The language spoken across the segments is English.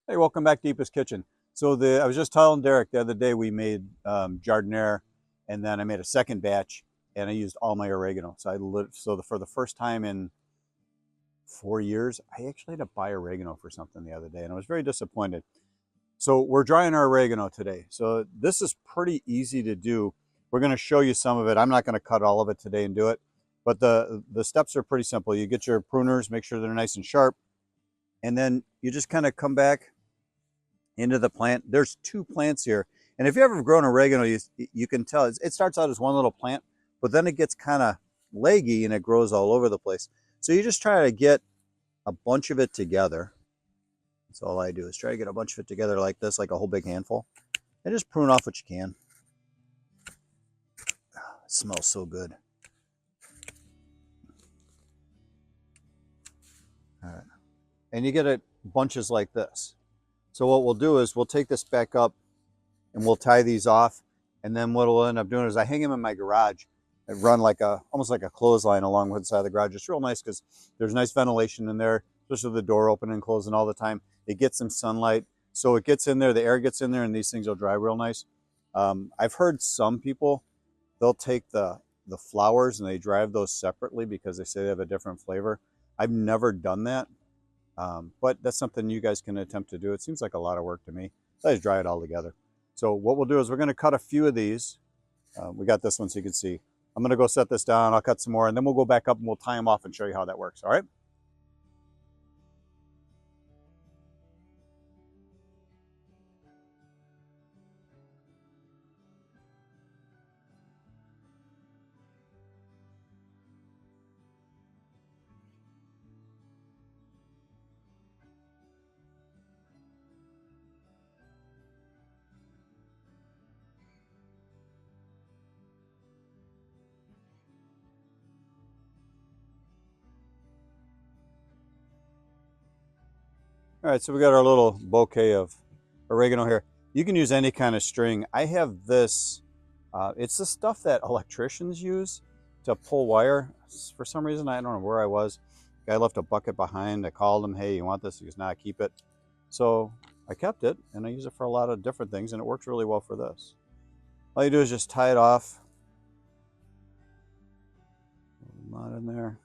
Hey, welcome back to Eepa's Kitchen. I was just telling Derek the other day we made jardinere, and then I made a second batch, and I used all my oregano. For the first time in 4 years, I actually had to buy oregano for something the other day, and I was very disappointed. So we're drying our oregano today. So this is pretty easy to do. We're going to show you some of it. I'm not going to cut all of it today and do it, but the steps are pretty simple. You get your pruners, make sure they're nice and sharp, and then you just kind of come back into the plant. There's two plants here. And if you ever grown oregano, you can tell it starts out as one little plant, but then it gets kind of leggy and it grows all over the place. So you just try to get a bunch of it together. That's all I do is try to get a bunch of it together like this, like a whole big handful, and just prune off what you can. It smells so good. All right. And you get it bunches like this. So what we'll do is we'll take this back up and we'll tie these off. And then what we'll end up doing is I hang them in my garage and run almost like a clothesline along with the side of the garage. It's real nice because there's nice ventilation in there, especially with the door open and closing all the time. It gets some sunlight. So it gets in there, the air gets in there, and these things will dry real nice. I've heard some people, they'll take the flowers and they drive those separately because they say they have a different flavor. I've never done that. But that's something you guys can attempt to do. It seems like a lot of work to me. So I just dry it all together. So what we'll do is we're going to cut a few of these. We got this one so you can see. I'm going to go set this down. I'll cut some more, and then we'll go back up and we'll tie them off and show you how that works. All right? All right, so we got our little bouquet of oregano here. You can use any kind of string. I have this, it's the stuff that electricians use to pull wire. For some reason, I don't know where I was. Guy left a bucket behind. I called him, hey, you want this? He goes, nah, keep it. So I kept it, and I use it for a lot of different things, and it works really well for this. All you do is just tie it off. Not in there.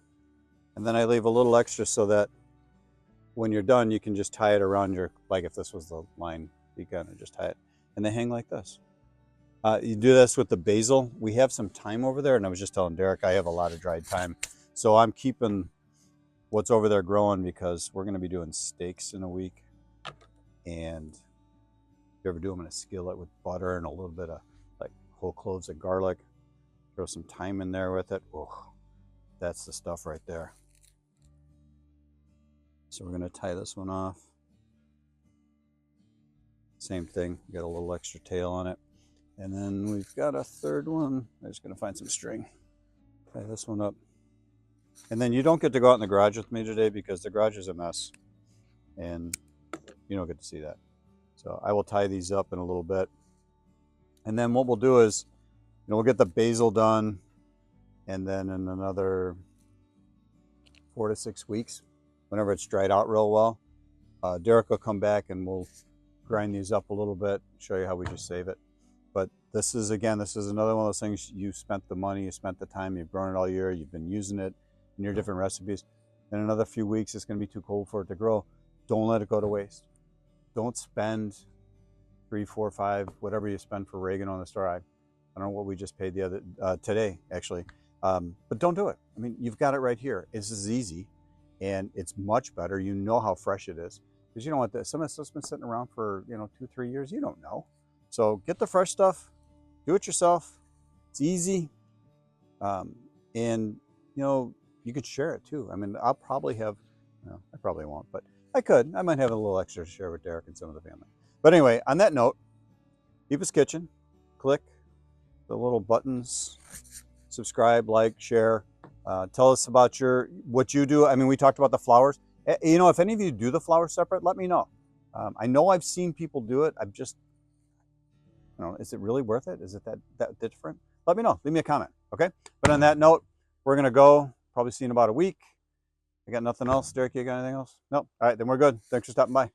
And then I leave a little extra so that when you're done, you can just tie it around your, like if this was the line, you kind of just tie it. And they hang like this. You do this with the basil. We have some thyme over there, and I was just telling Derek I have a lot of dried thyme. So I'm keeping what's over there growing because we're going to be doing steaks in a week. And if you ever do them in a skillet with butter and a little bit of like whole cloves of garlic, throw some thyme in there with it. Oh, that's the stuff right there. So we're going to tie this one off. Same thing, got a little extra tail on it. And then we've got a third one. I'm just going to find some string. Tie this one up. And then you don't get to go out in the garage with me today because the garage is a mess. And you don't get to see that. So I will tie these up in a little bit. And then what we'll do is, we'll get the basil done. And then in another 4 to 6 weeks, whenever it's dried out real well, Derek will come back and we'll grind these up a little bit, show you how we just save it. But this is another one of those things. You spent the money, you spent the time, you've grown it all year, you've been using it in your different recipes. In another few weeks, it's going to be too cold for it to grow. Don't let it go to waste. Don't spend 3, 4, 5, whatever you spend for oregano in the store. I don't know what we just paid the other today, actually. But don't do it. I mean, you've got it right here. This is easy. And it's much better. You know how fresh it is. Because you know what, some of this stuff's been sitting around for 2, 3 years. You don't know. So get the fresh stuff. Do it yourself. It's easy. And you could share it too. I mean, I'll probably have, I probably won't, but I could. I might have a little extra to share with Derek and some of the family. But anyway, on that note, Eepa's Kitchen. Click the little buttons. Subscribe, like, share. Tell us about what you do. I mean, we talked about the flowers. If any of you do the flowers separate, let me know. I know I've seen people do it. I've just, is it really worth it? Is it that different? Let me know. Leave me a comment, okay? But on that note, we're going to go. Probably see you in about a week. I got nothing else. Derek, you got anything else? Nope. All right, then we're good. Thanks for stopping by.